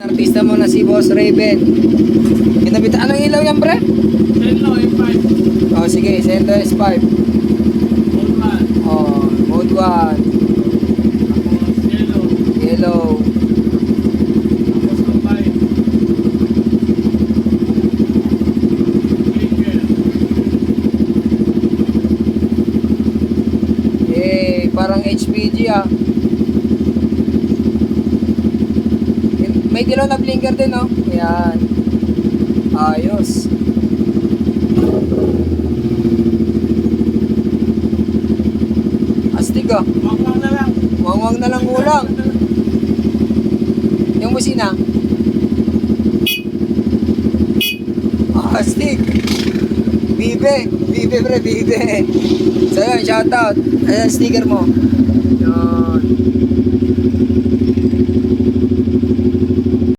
Artista mo na si Boss Raven. Kinabita, anong ilaw yan, pre? Hello, M5. Oh, sige, Sendo S5. Old man. Oh, mode 1. Tapos yellow. Yellow. Tapos combine. Blinker. Parang HPG ah. May dilaw na blinker din, no? Ayan. Ayos. Astig ah. Wang-wang na lang. Wangwang na lang ulang. Yung busina. Astig. Bibe. Bibe, pre. Bibe. So yun, shoutout. Ayan, sticker mo. Yun.